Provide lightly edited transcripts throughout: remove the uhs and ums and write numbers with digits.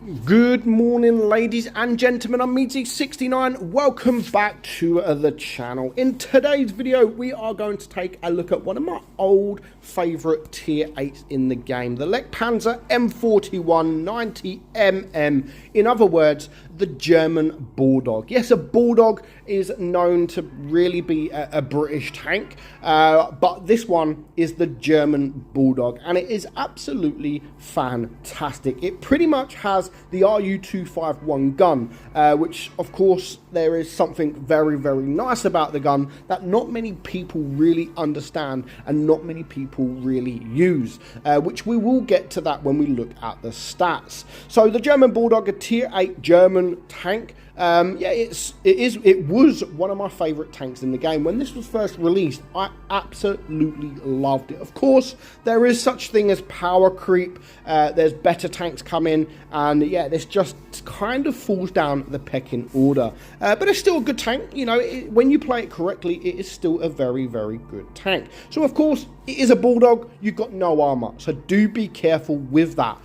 Good morning, ladies and gentlemen. I'm meadsy69. Welcome back to the channel. In today's video, we are going to take a look at one of my old favorite tier 8s in the game, the Lech Panzer M41 90mm. In other words, the German bulldog. Yes, a bulldog is known to really be a British tank, but this one is the German bulldog, and it is absolutely fantastic. It pretty much has the RU251 gun, which of course there is something very, very nice about the gun that not many people really understand and not many people really use, which we will get to that when we look at the stats. So the German bulldog, a tier 8 German tank. It was one of my favorite tanks in the game. When this was first released, I absolutely loved it. Of course, there is such thing as power creep. There's better tanks coming, and yeah, this just kind of falls down the pecking order. But it's still a good tank. You know, when you play it correctly, it is still a very, very good tank. So of course, it is a bulldog. You've got no armor, so do be careful with that,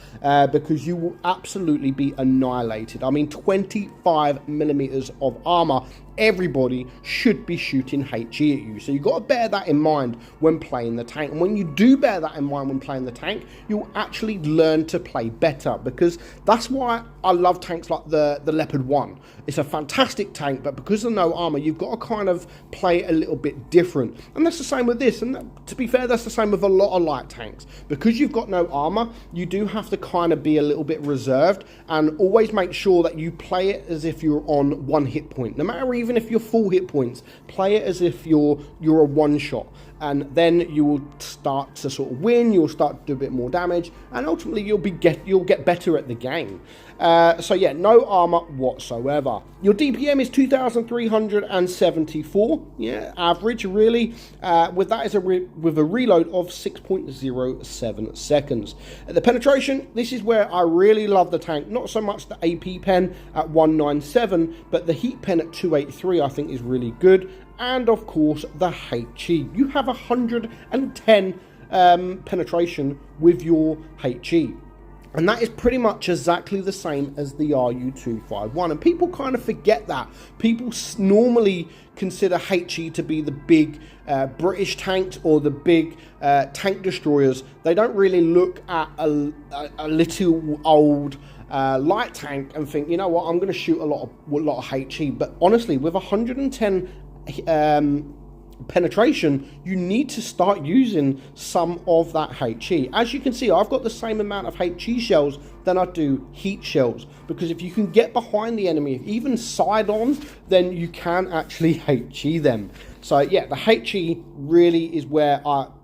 because you will absolutely be annihilated. I mean, 25mm of armor. Everybody should be shooting HE at you, so you've got to bear that in mind when playing the tank. And when you do bear that in mind when playing the tank, you'll actually learn to play better, because that's why I love tanks like the Leopard 1. It's a fantastic tank, but because of no armor, you've got to kind of play it a little bit different. And that's the same with this, and to be fair, that's the same with a lot of light tanks. Because you've got no armor, you do have to kind of be a little bit reserved and always make sure that you play it as if you're on 1 hit point. No matter even if you're full hit points, play it as if you're a one shot, and then you will start to sort of win. You'll start to do a bit more damage, and ultimately you'll get better at the game. So yeah, no armor whatsoever. Your DPM is 2,374. Yeah, average really. With that is with a reload of 6.07 seconds. The penetration, this is where I really love the tank. Not so much the AP pen at 197, but the heat pen at 283 I think is really good. And of course the HE. You have 110 penetration with your HE. And that is pretty much exactly the same as the RU251. And people kind of forget that. People normally consider HE to be the big British tanks or the big tank destroyers. They don't really look at a little old light tank and think, you know what, I'm going to shoot a lot of HE. But honestly, with 110 penetration, you need to start using some of that HE. As you can see, I've got the same amount of HE shells than I do heat shells, because if you can get behind the enemy, even side on, then you can actually HE them. So yeah, the HE really is where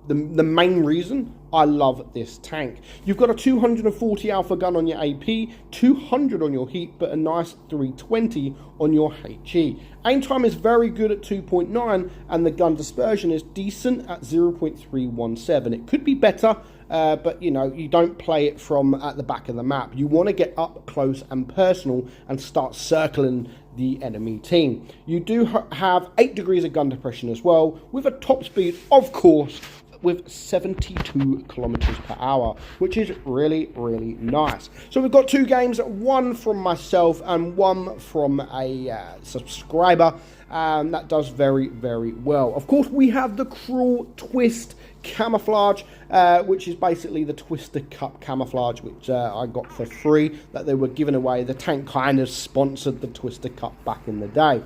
the main reason I love this tank. You've got a 240 alpha gun on your AP, 200 on your heat, but a nice 320 on your HE. Aim time is very good at 2.9, and the gun dispersion is decent at 0.317. It could be better, but you know, you don't play it from at the back of the map. You want to get up close and personal and start circling the enemy team. You do have 8 degrees of gun depression as well, with a top speed, of course, with 72 kilometers per hour, which is really, really nice. So we've got 2 games, one from myself and one from a subscriber, and that does very, very well. Of course, we have the Cruel Twist camouflage, which is basically the Twister Cup camouflage, which I got for free, that they were giving away. The tank kind of sponsored the Twister Cup back in the day.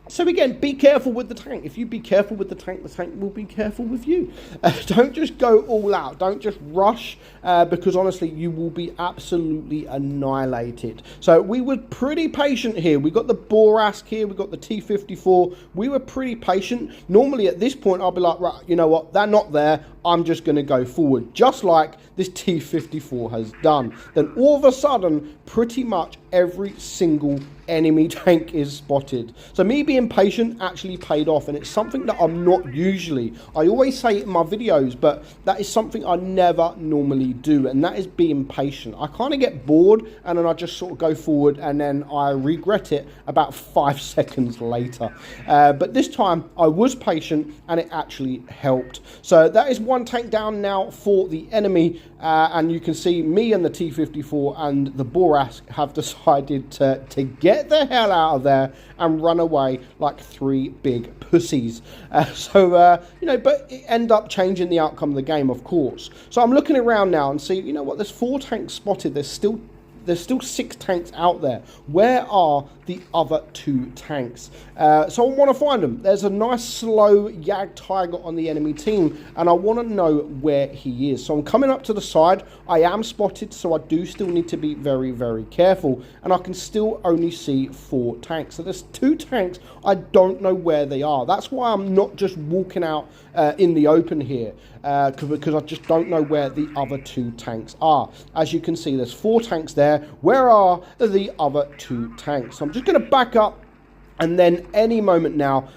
So again, be careful with the tank. If you be careful with the tank will be careful with you. Don't just go all out. Don't just rush, because honestly, you will be absolutely annihilated. So we were pretty patient here. We got the Borask here. We got the T-54. We were pretty patient. Normally at this point, I'll be like, right, you know what? They're not there. I'm just going to go forward, just like this T-54 has done. Then all of a sudden, pretty much every single enemy tank is spotted. So me being patient actually paid off, and it's something that I'm not usually. I always say it in my videos, but that is something I never normally do, and that is being patient. I kind of get bored, and then I just sort of go forward, and then I regret it about 5 seconds later. But this time I was patient, and it actually helped. So that is one tank down now for the enemy. and you can see me and the T-54 and the Boras have decided to get the hell out of there and run away like three big pussies. You know, but it end up changing the outcome of the game, of course. So I'm looking around now and see, you know what, there's 4 tanks spotted. There's still 6 tanks out there. Where are the other 2 tanks? So I want to find them. There's a nice slow Jagdtiger on the enemy team, and I want to know where he is. So I'm coming up to the side. I am spotted, so I do still need to be very, very careful. And I can still only see 4 tanks. So there's 2 tanks. I don't know where they are. That's why I'm not just walking out in the open here, because I just don't know where the other 2 tanks are. As you can see, there's 4 tanks there. Where are the other 2 tanks? So I'm just going to back up, and then any moment now,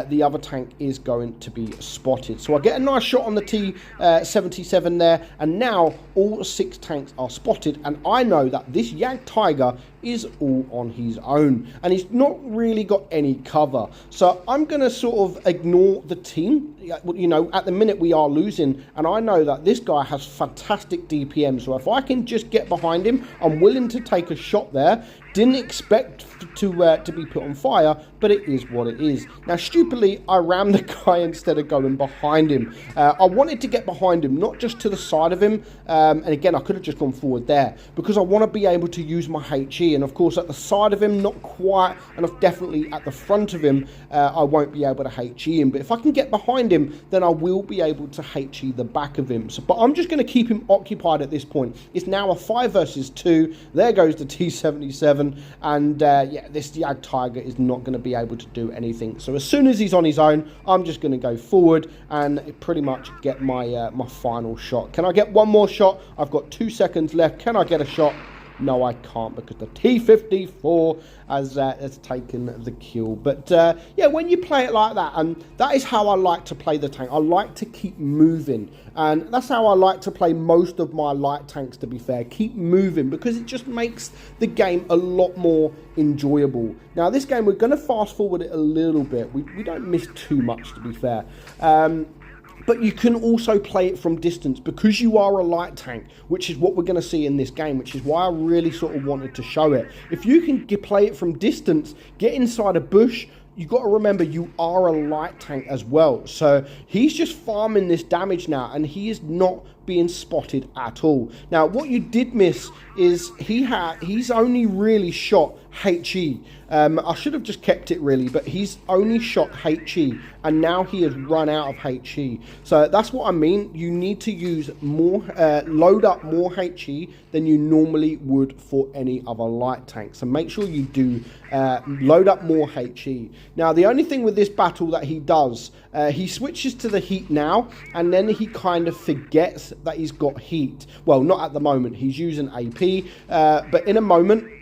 the other tank is going to be spotted. So I get a nice shot on the T-77 there, and now all 6 tanks are spotted, and I know that this Jagdtiger is all on his own, and he's not really got any cover. So I'm going to sort of ignore the team. You know, at the minute we are losing, and I know that this guy has fantastic DPM, so if I can just get behind him, I'm willing to take a shot there. Didn't expect to be put on fire, but it is what it is. Now, stupidly, I rammed the guy instead of going behind him. I wanted to get behind him, not just to the side of him, and again, I could have just gone forward there, because I want to be able to use my HE, and of course, at the side of him, not quite, and definitely at the front of him, I won't be able to HE him, but if I can get behind him, then I will be able to HE the back of him. So, but I'm just going to keep him occupied at this point. It's now a 5 versus 2. There goes the T-77. And yeah, this Jagdtiger is not going to be able to do anything. So as soon as he's on his own, I'm just going to go forward and pretty much get my my final shot. Can I get one more shot? I've got 2 seconds left. Can I get a shot? No, I can't, because the T-54 has taken the kill. But yeah, when you play it like that, and that is how I like to play the tank. I like to keep moving, and that's how I like to play most of my light tanks, to be fair. Keep moving, because it just makes the game a lot more enjoyable. Now, this game, we're going to fast forward it a little bit. We don't miss too much, to be fair. But you can also play it from distance, because you are a light tank, which is what we're going to see in this game, which is why I really sort of wanted to show it. If you can play it from distance, get inside a bush, you've got to remember you are a light tank as well. So he's just farming this damage now, and he is not being spotted at all. Now, what you did miss is he's only really shot HE. I should have just kept it, really, but he's only shot HE, and now he has run out of HE. So that's what I mean. You need to use more, load up more HE than you normally would for any other light tank. So make sure you do load up more HE. Now, the only thing with this battle that he does, he switches to the heat now, and then he kind of forgets that he's got heat. Well, not at the moment. He's using AP, but in a moment,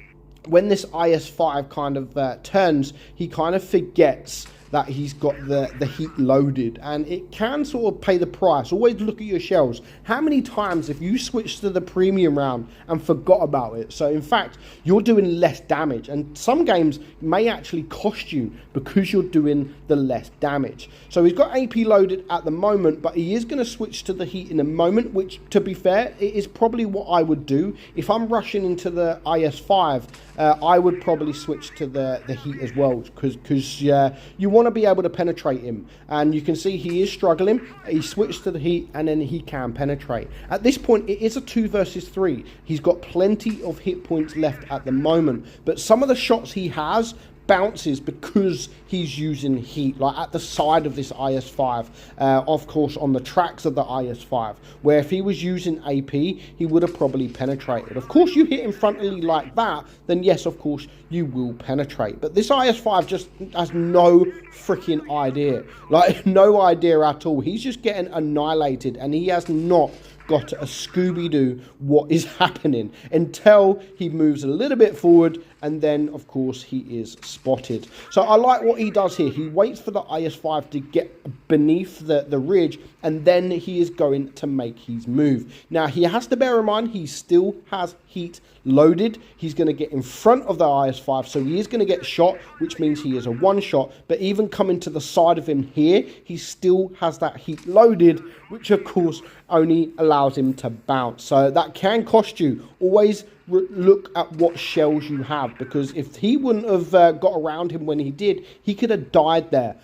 when this IS-5 kind of turns, he kind of forgets that he's got the heat loaded, and it can sort of pay the price. Always look at your shells. How many times have you switched to the premium round and forgot about it? So in fact, you're doing less damage, and some games may actually cost you because you're doing the less damage. So he's got AP loaded at the moment, but he is going to switch to the heat in a moment, which, to be fair, it is probably what I would do. If I'm rushing into the IS-5, I would probably switch to the heat as well, because you want to be able to penetrate him, and you can see he is struggling. He switched to the heat, and then he can penetrate. At this point, it is a 2 versus 3. He's got plenty of hit points left at the moment, but some of the shots he has bounces because he's using heat, like at the side of this IS-5, of course on the tracks of the IS-5, where if he was using AP, he would have probably penetrated. Of course, you hit him frontally like that, then yes, of course, you will penetrate. But this IS-5 just has no freaking idea, like no idea at all. He's just getting annihilated, and he has not got a Scooby-Doo what is happening until he moves a little bit forward, and then of course he is spotted. So I like what he does here. He waits for the IS-5 to get beneath the ridge, and then he is going to make his move. Now he has to bear in mind he still has heat loaded. He's going to get in front of the IS-5, so he is going to get shot, which means he is a one shot. But even coming to the side of him here, he still has that heat loaded, which of course only allows him to bounce. So that can cost you. Always look at what shells you have, because if he wouldn't have got around him when he did, he could have died there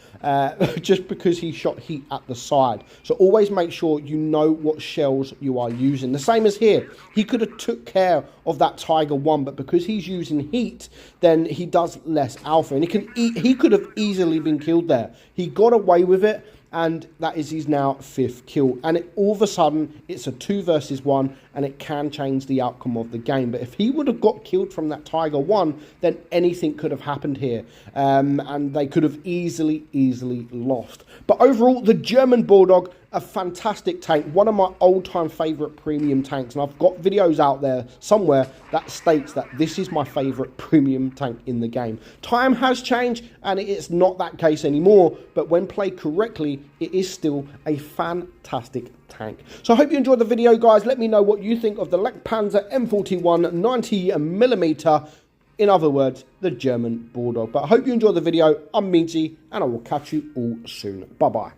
just because he shot heat at the side. So always make sure you know what shells you are using. The same as here, he could have took care of that Tiger 1, but because he's using heat, then he does less alpha, and he could have easily been killed there. He got away with it, and that is his now 5th kill. And all of a sudden, it's a 2 versus 1, and it can change the outcome of the game. But if he would have got killed from that Tiger 1, then anything could have happened here. And they could have easily lost. But overall, the German Bulldog, a fantastic tank, one of my old-time favourite premium tanks, and I've got videos out there somewhere that states that this is my favourite premium tank in the game. Time has changed, and it's not that case anymore, but when played correctly, it is still a fantastic tank. So I hope you enjoyed the video, guys. Let me know what you think of the Lech Panzer M41 90mm, in other words, the German Bulldog. But I hope you enjoyed the video. I'm Meadsy, and I will catch you all soon. Bye-bye.